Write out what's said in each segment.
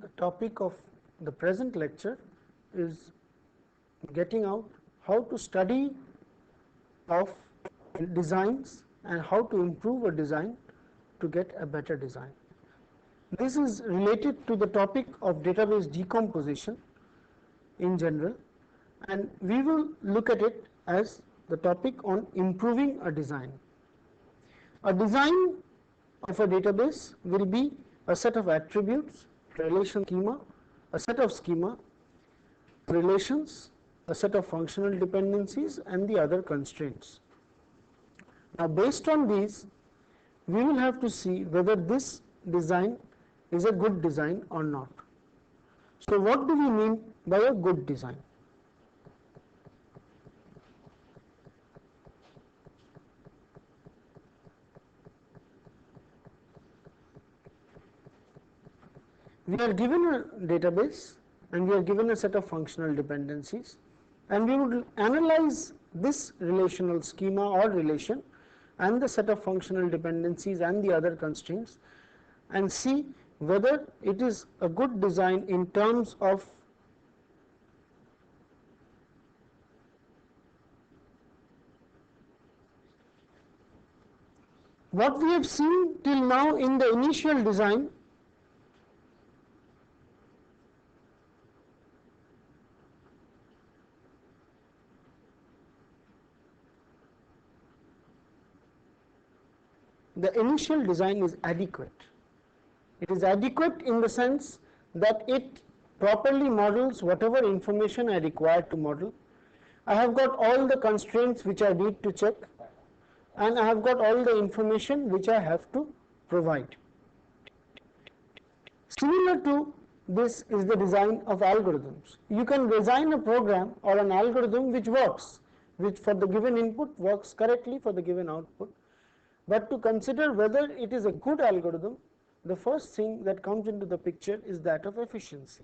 The topic of the present lecture is getting out how to study of designs and how to improve a design to get a better design. This is related to the topic of database decomposition in general, and we will look at it as the topic on improving a design. A design of a database will be a set of attributes, relation schema, a set of schema, relations, a set of functional dependencies, and the other constraints. Now, based on these, we will have to see whether this design is a good design or not. So, what do we mean by a good design? We are given a database and we are given a set of functional dependencies, and we would analyze this relational schema or relation and the set of functional dependencies and the other constraints and see whether it is a good design in terms of what we have seen till now in the initial design. The initial design is adequate. It is adequate in the sense that it properly models whatever information I require to model. I have got all the constraints which I need to check, and I have got all the information which I have to provide. Similar to this is the design of algorithms. You can design a program or an algorithm which works, which for the given input works correctly for the given output. But to consider whether it is a good algorithm, the first thing that comes into the picture is that of efficiency.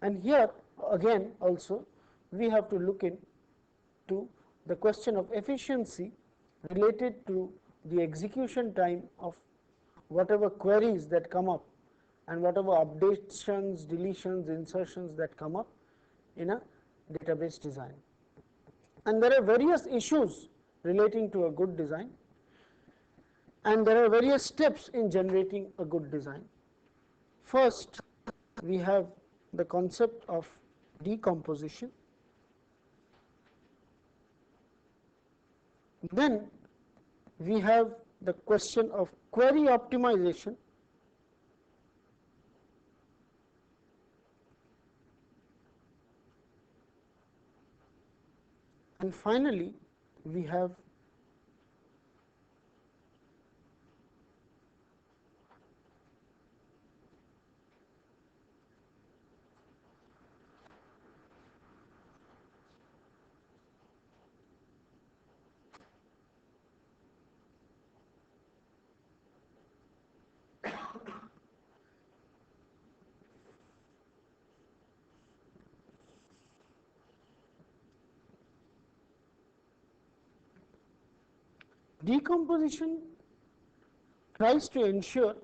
And here again also we have to look into the question of efficiency related to the execution time of whatever queries that come up and whatever updations, deletions, insertions that come up in a database design. And there are various issues relating to a good design, and there are various steps in generating a good design. First, we have the concept of decomposition. Then we have the question of query optimization. And finally, we have decomposition tries to ensure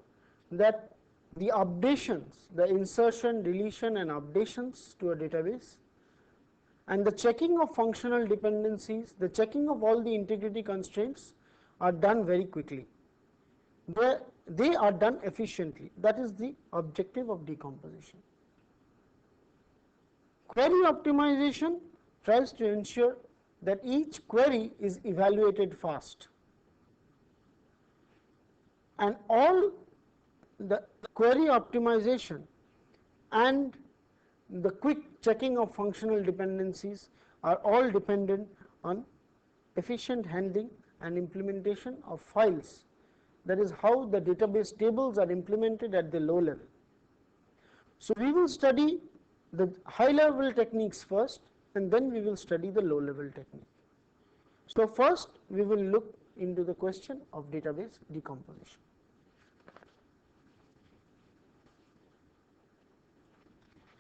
that the updations, the insertion, deletion and updations to a database, and the checking of functional dependencies, the checking of all the integrity constraints are done very quickly. They are done efficiently. That is the objective of decomposition. Query optimization tries to ensure that each query is evaluated fast, and all the query optimization and the quick checking of functional dependencies are all dependent on efficient handling and implementation of files. That is how the database tables are implemented at the low level. So, we will study the high level techniques first, and then we will study the low level technique. So, first we will look into the question of database decomposition.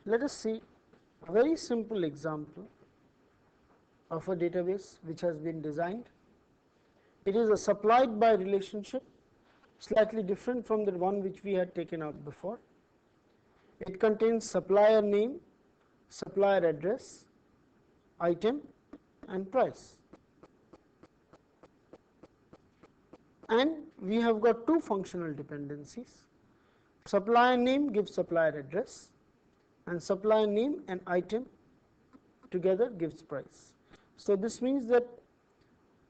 Let us see a very simple example of a database which has been designed. It is a supplied by relationship, slightly different from the one which we had taken out before. It contains supplier name, supplier address, item and price. And we have got two functional dependencies. Supplier name gives supplier address, and supplier name and item together gives price. So, this means that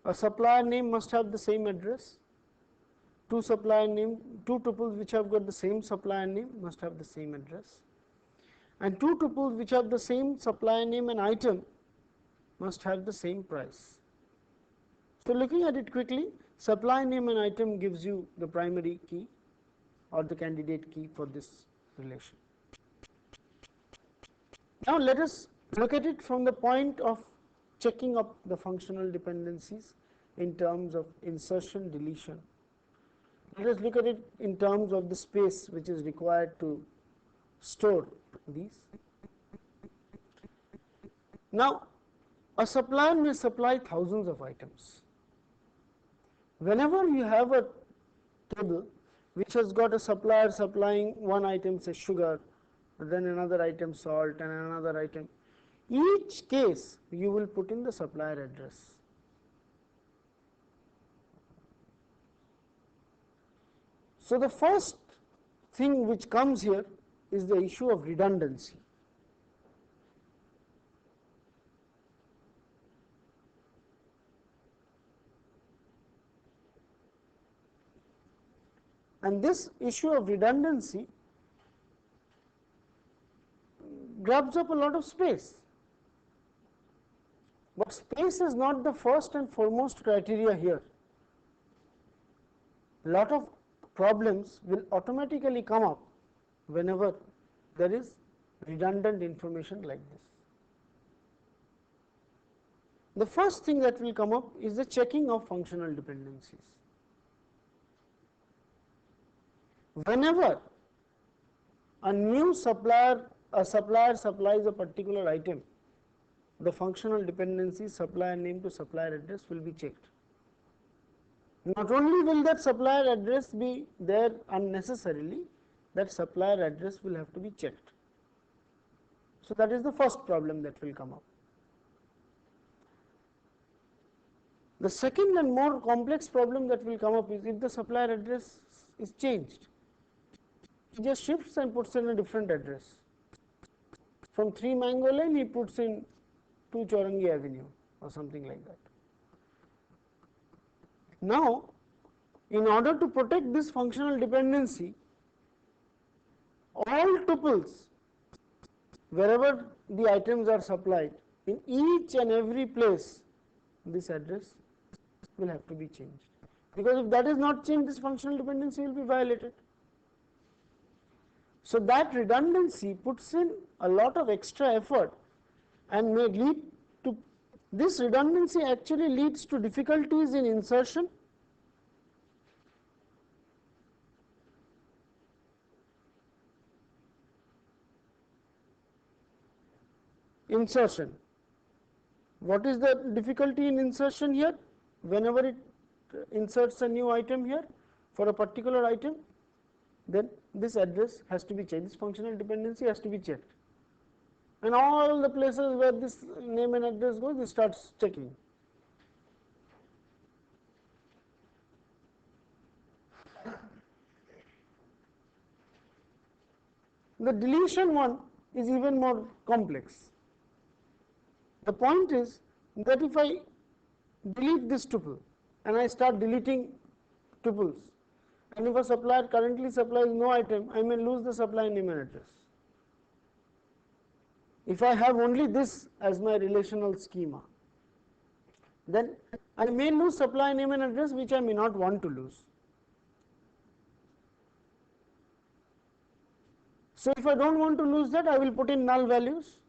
a supplier name must have the same address, two supplier name, two tuples which have got the same supplier name must have the same address, and two tuples which have the same supplier name and item must have the same price. So, looking at it quickly, supplier name and item gives you the primary key or the candidate key for this relation. Now, let us look at it from the point of checking up the functional dependencies in terms of insertion, deletion. Let us look at it in terms of the space which is required to store these. Now, a supplier may supply thousands of items. Whenever you have a table which has got a supplier supplying one item, say sugar, then another item salt and another item, each case you will put in the supplier address. So, the first thing which comes here is the issue of redundancy. And this issue of redundancy grabs up a lot of space. But space is not the first and foremost criteria here. A lot of problems will automatically come up whenever there is redundant information like this. The first thing that will come up is the checking of functional dependencies. Whenever a new supplier supplies a particular item, the functional dependency supplier name to supplier address will be checked. Not only will that supplier address be there unnecessarily, that supplier address will have to be checked. So, that is the first problem that will come up. The second and more complex problem that will come up is if the supplier address is changed. He just shifts and puts in a different address. From 3 Mango Lane, he puts in 2 Chaurangi Avenue or something like that. Now, in order to protect this functional dependency, all tuples wherever the items are supplied, in each and every place, this address will have to be changed. Because if that is not changed, this functional dependency will be violated. So, that redundancy puts in a lot of extra effort and may lead to, this redundancy actually leads to difficulties in insertion, What is the difficulty in insertion here? Whenever it inserts a new item here for a particular item, then this address has to be checked, this functional dependency has to be checked. And all the places where this name and address goes, it starts checking. The deletion one is even more complex. The point is that if I delete this tuple and I start deleting tuples, and if a supplier currently supplies no item, I may lose the supplier name and address. If I have only this as my relational schema, then I may lose supply name and address which I may not want to lose. So if I don't want to lose that, I will put in null values.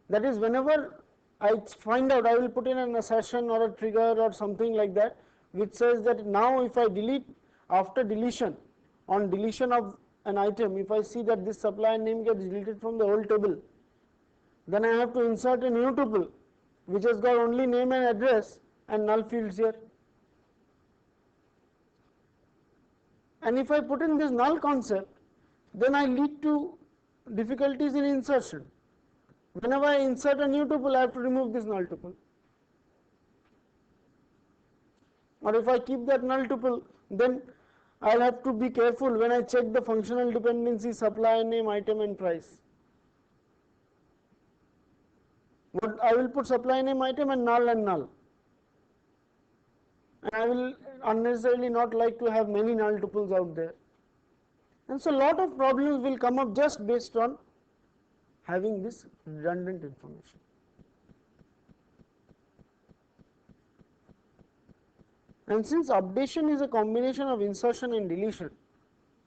That is, whenever I find out, I will put in an assertion or a trigger or something like that, which says that now if I delete, after deletion, on deletion of an item, if I see that this supply name gets deleted from the old table, then I have to insert a new tuple which has got only name and address and null fields here. And if I put in this null concept, then I lead to difficulties in insertion. Whenever I insert a new tuple, I have to remove this null tuple. Or if I keep that null tuple, then I'll have to be careful when I check the functional dependency supply name, item and price. But I will put supply name, item and null and null. And I will unnecessarily not like to have many null tuples out there. And so a lot of problems will come up just based on having this redundant information. And since updation is a combination of insertion and deletion,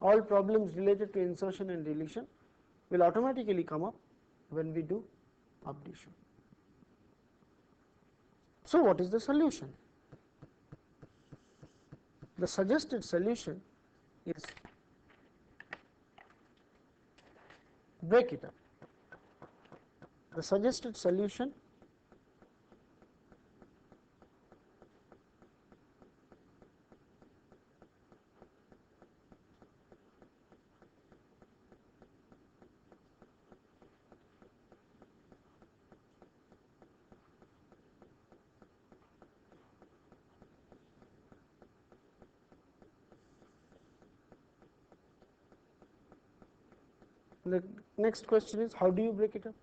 all problems related to insertion and deletion will automatically come up when we do updation. So what is the solution? The suggested solution is break it up. The suggested solution the next question is, how do you break it up?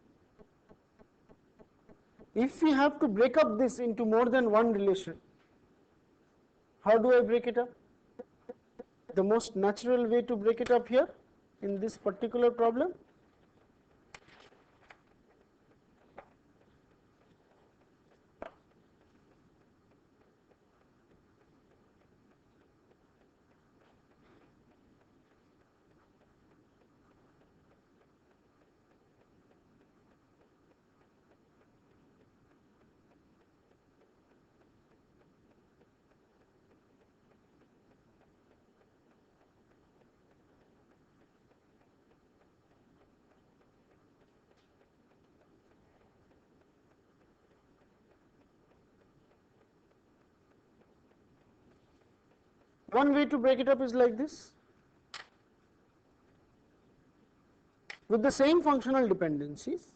If we have to break up this into more than one relation, how do I break it up? The most natural way to break it up here in this particular problem one way to break it up is like this. With the same functional dependencies,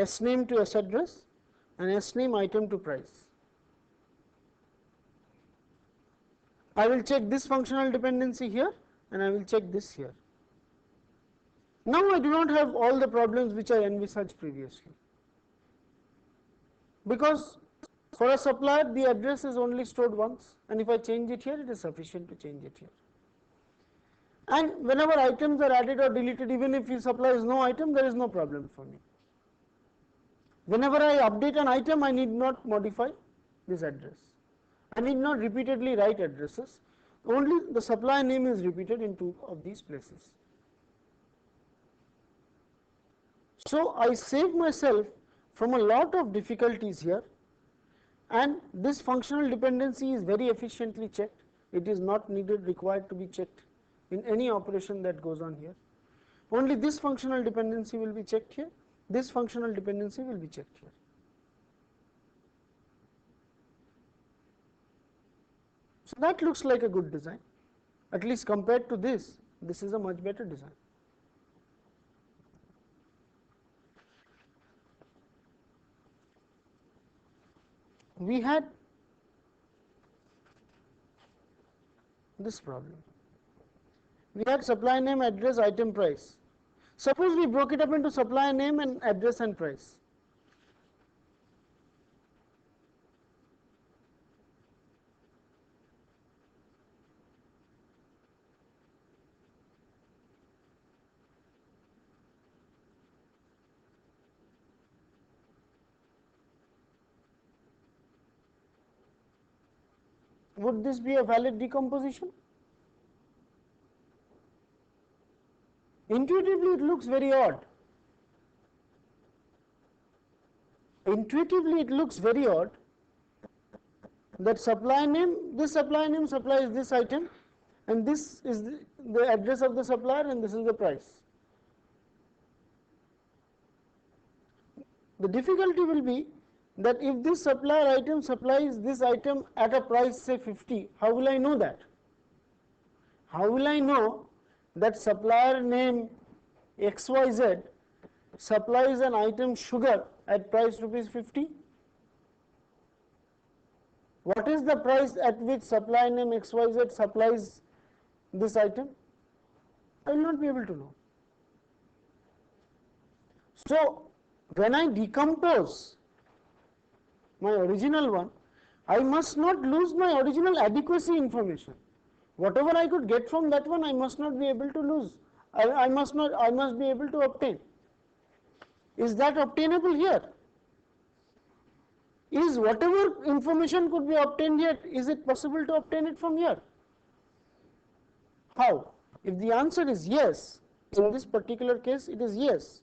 sname to saddress and sname item to price. I will check this functional dependency here and I will check this here. Now I do not have all the problems which I envisaged previously, because for a supplier the address is only stored once, and if I change it here, it is sufficient to change it here. And whenever items are added or deleted, even if he supplies no item, there is no problem for me. Whenever I update an item, I need not modify this address. I need not repeatedly write addresses. Only the supply name is repeated in two of these places. So I save myself from a lot of difficulties here, and this functional dependency is very efficiently checked. It is not required to be checked in any operation that goes on here. Only this functional dependency will be checked here, this functional dependency will be checked here. So that looks like a good design. At least compared to this is a much better design. We had this problem. We had supply name, address, item, price. Suppose we broke it up into supply name and address and price. would this be a valid decomposition? Intuitively it looks very odd. Intuitively it looks very odd that supply name, this supply name supplies this item, and this is the address of the supplier, and this is the price. The difficulty will be that if this supplier item supplies this item at a price say 50, how will I know that? How will I know that supplier name XYZ supplies an item sugar at price rupees 50? What is the price at which supplier name XYZ supplies this item? I will not be able to know. So, when I decompose my original one, I must not lose my original adequacy information. Whatever I could get from that one, I must not be able to lose. I must be able to obtain. Is that obtainable here? Is whatever information could be obtained here, is it possible to obtain it from here? How? If the answer is yes, in this particular case it is yes,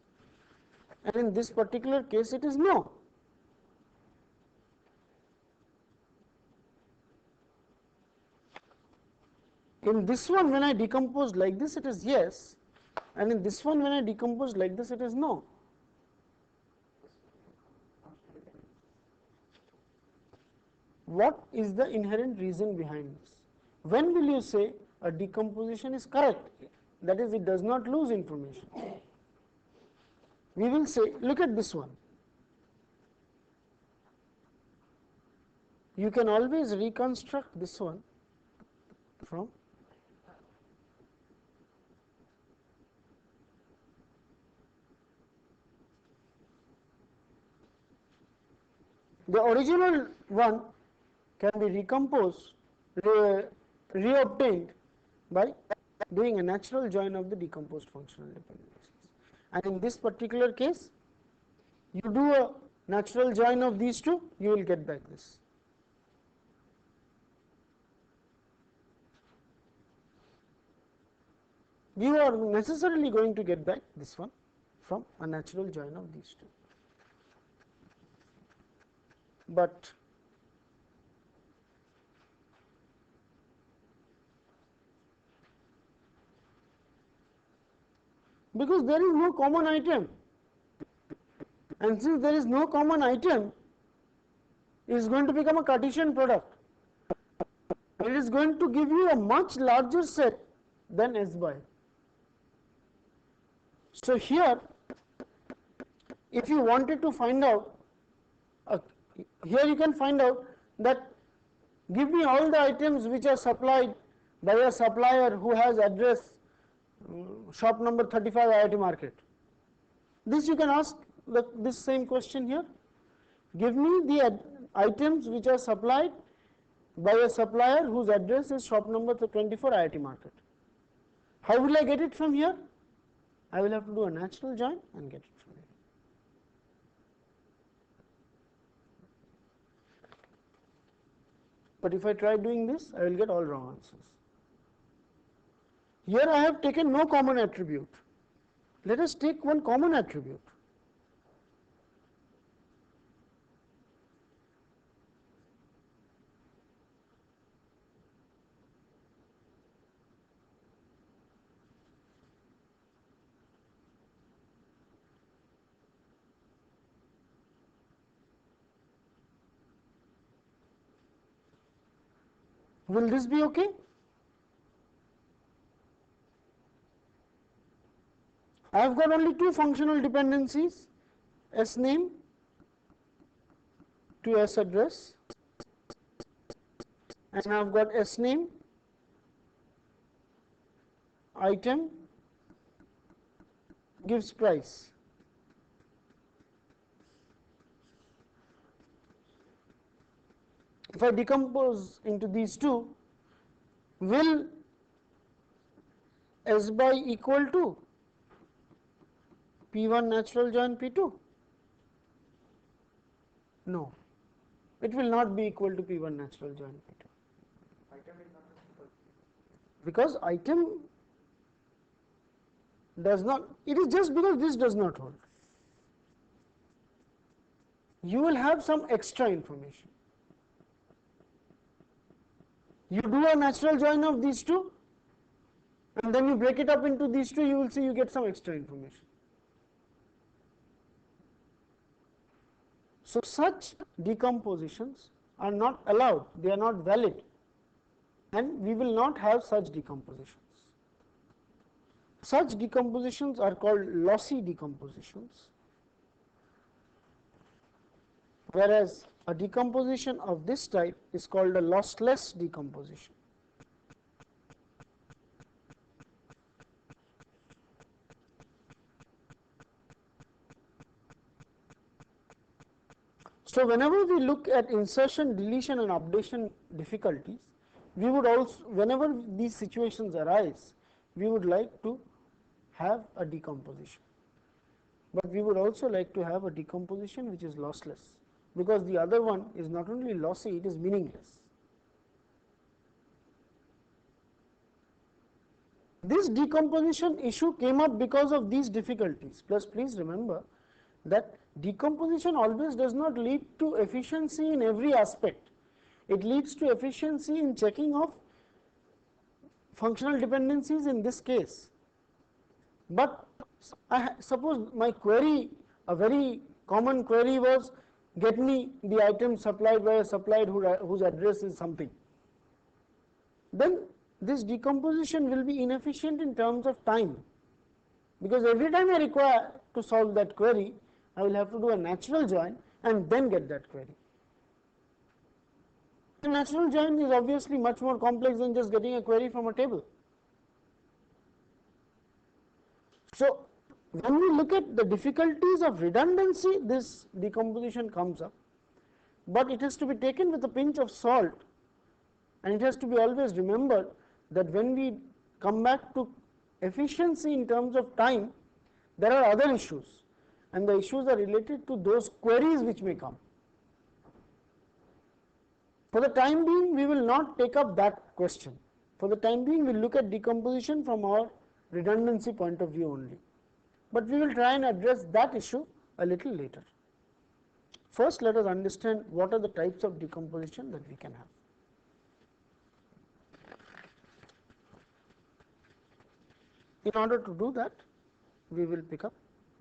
and in this particular case it is no. In this one, when I decompose like this, it is yes, and in this one, when I decompose like this, it is no. What is the inherent reason behind this? When will you say a decomposition is correct? That is, it does not lose information. We will say, look at this one. You can always reconstruct this one from the original one can be recomposed, reobtained by doing a natural join of the decomposed functional dependencies. And in this particular case, you do a natural join of these two, you will get back this. You are necessarily going to get back this one from a natural join of these two. But because there is no common item, and since there is no common item, it is going to become a Cartesian product. It is going to give you a much larger set than S by. So here, if you wanted to find out, here you can find out that give me all the items which are supplied by a supplier who has address shop number 35 IIT Market. This you can ask this same question here. Give me the items which are supplied by a supplier whose address is shop number 24 IIT Market. How will I get it from here? I will have to do a natural join and get it from here. But if I try doing this, I will get all wrong answers. Here I have taken no common attribute. Let us take one common attribute. Will this be okay? I have got only two functional dependencies, S name to S address, and I have got S name item gives price. If I decompose into these two, will S by equal to P1 natural join P2? No, it will not be equal to P1 natural join P2. because item does not, it is just because this does not hold. You will have some extra information. You do a natural join of these two, and then you break it up into these two, you will see you get some extra information. So such decompositions are not allowed, they are not valid, and we will not have such decompositions. Such decompositions are called lossy decompositions, whereas a decomposition of this type is called a lossless decomposition. So whenever we look at insertion, deletion and updation difficulties, we would also, whenever these situations arise, we would like to have a decomposition. But we would also like to have a decomposition which is lossless, because the other one is not only lossy, it is meaningless. This decomposition issue came up because of these difficulties. Plus, please remember that decomposition always does not lead to efficiency in every aspect. It leads to efficiency in checking of functional dependencies in this case. But suppose my query, a very common query was, get me the item supplied by a supplier whose address is something. Then this decomposition will be inefficient in terms of time, because every time I require to solve that query, I will have to do a natural join and then get that query. The natural join is obviously much more complex than just getting a query from a table. So when we look at the difficulties of redundancy, this decomposition comes up, but it has to be taken with a pinch of salt, and it has to be always remembered that when we come back to efficiency in terms of time, there are other issues, and the issues are related to those queries which may come. For the time being, we will not take up that question. For the time being, we will look at decomposition from our redundancy point of view only. But we will try and address that issue a little later. First, let us understand what are the types of decomposition that we can have. In order to do that, we will pick up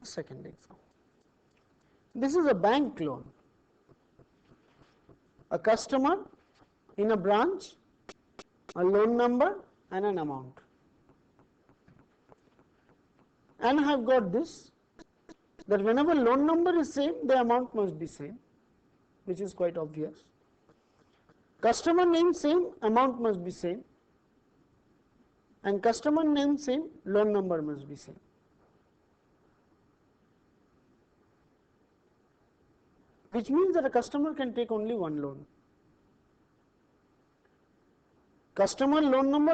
the second example. This is a bank loan. A customer in a branch, a loan number and an amount. And I have got this, that whenever loan number is same, the amount must be same, which is quite obvious. Customer name same, amount must be same, and customer name same, loan number must be same. Which means that a customer can take only one loan. Customer, loan number,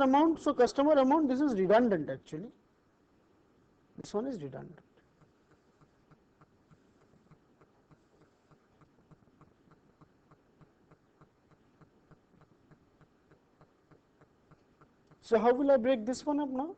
amount. So customer amount, this is redundant actually. This one is redundant. So how will I break this one up now?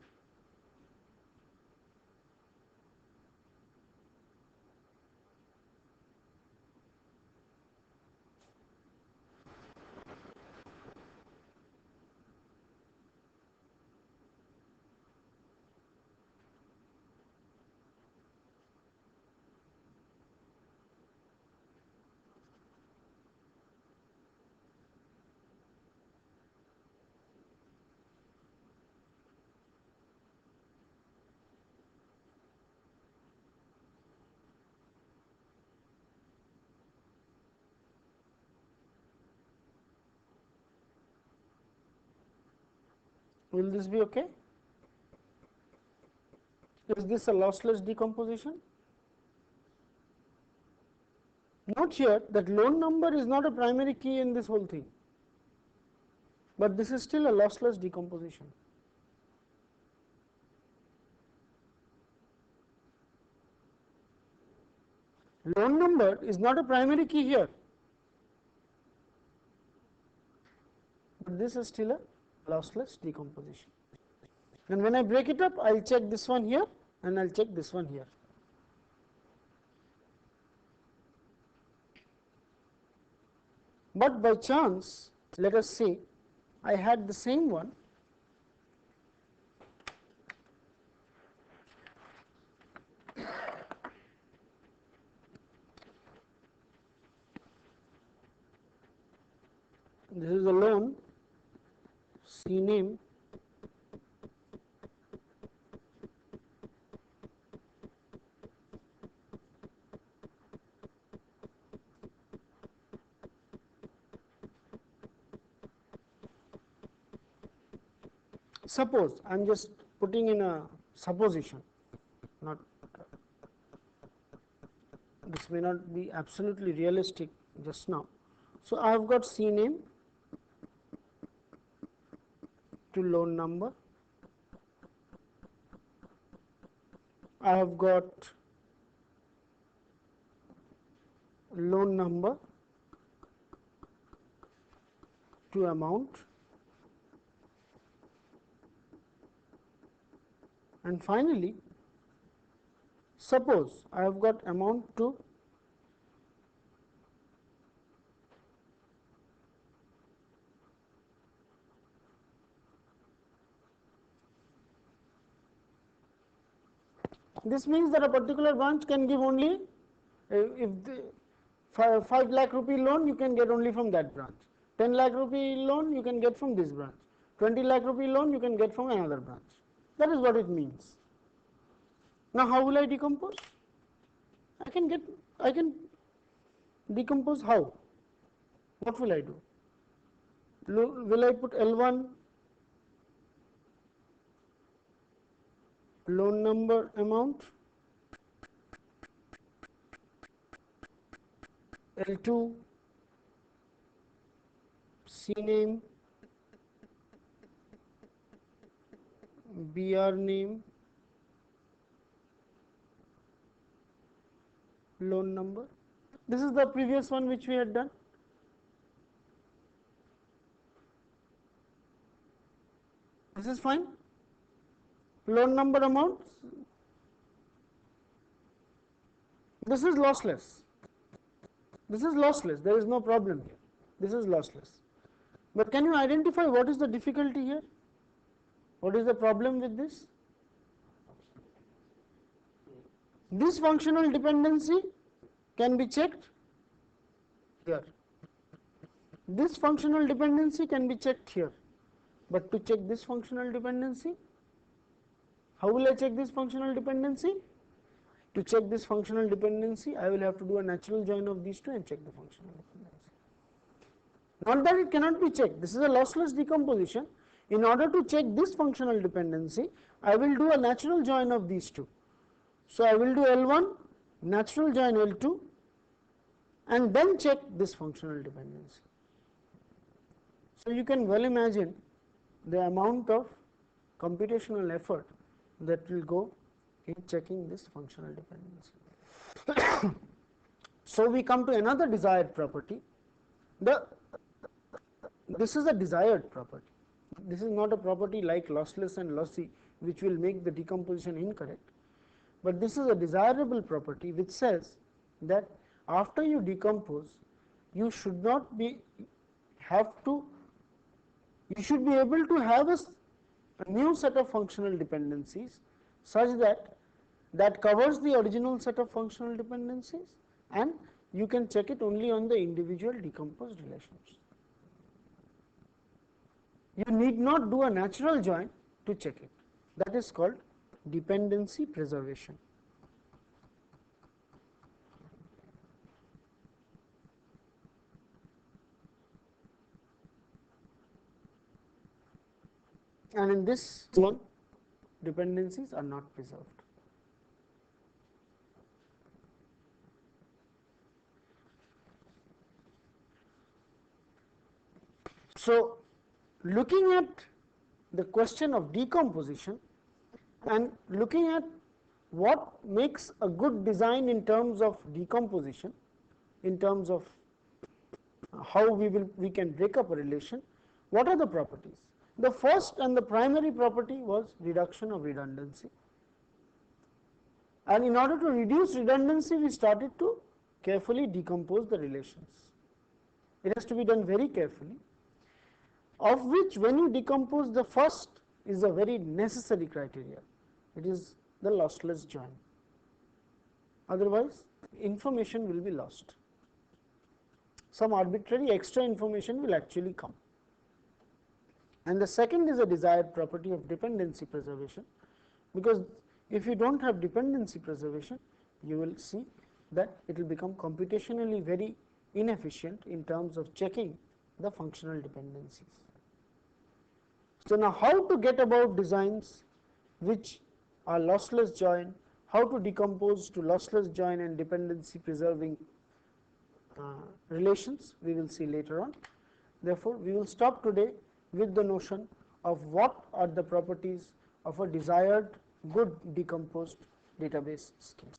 Will this be okay? Is this a lossless decomposition? Note here that loan number is not a primary key in this whole thing, but this is still a lossless decomposition. Loan number is not a primary key here, but this is still a lossless decomposition. And when I break it up, I will check this one here and I will check this one here. But by chance, let us say I had the same one this is a loan C name suppose I am just putting in a supposition, not this may not be absolutely realistic just now. So, I have got C name to loan number, I have got loan number to amount, and finally, suppose I have got amount to this means that a particular branch can give only if the 5 lakh rupee loan you can get only from that branch, 10 lakh rupee loan you can get from this branch, 20 lakh rupee loan you can get from another branch. That is what it means. Now, how will I decompose? I can decompose how? What will I do? Will I put L1 loan number amount, L2 C name, BR name, loan number? This is the previous one which we had done. This is fine. Loan number amount, this is lossless. This is lossless, there is no problem here. This is lossless. But can you identify what is the difficulty here? What is the problem with this? This functional dependency can be checked here. This functional dependency can be checked here. But to check this functional dependency, how will I check this functional dependency? To check this functional dependency, I will have to do a natural join of these two and check the functional dependency. Not that it cannot be checked, this is a lossless decomposition. In order to check this functional dependency, I will do a natural join of these two. So, I will do L1, natural join L2 and then check this functional dependency. So, you can well imagine the amount of computational effort that will go in checking this functional dependency. So, we come to another desired property. This is a desired property. This is not a property like lossless and lossy which will make the decomposition incorrect, but this is a desirable property which says that after you decompose, you should not be you should be able to have a new set of functional dependencies such that covers the original set of functional dependencies, and you can check it only on the individual decomposed relations. You need not do a natural join to check it. That is called dependency preservation. And in this one, dependencies are not preserved. So, looking at the question of decomposition and looking at what makes a good design in terms of decomposition, in terms of how we can break up a relation, what are the properties? The first and the primary property was reduction of redundancy. And in order to reduce redundancy, we started to carefully decompose the relations. It has to be done very carefully, of which when you decompose, the first is a very necessary criteria. It is the lossless join. Otherwise, information will be lost. Some arbitrary extra information will actually come. And the second is a desired property of dependency preservation, because if you don't have dependency preservation, you will see that it will become computationally very inefficient in terms of checking the functional dependencies. So now, how to get about designs which are lossless join, how to decompose to lossless join and dependency preserving relations, we will see later on. Therefore, we will stop today with the notion of what are the properties of a desired good decomposed database scheme.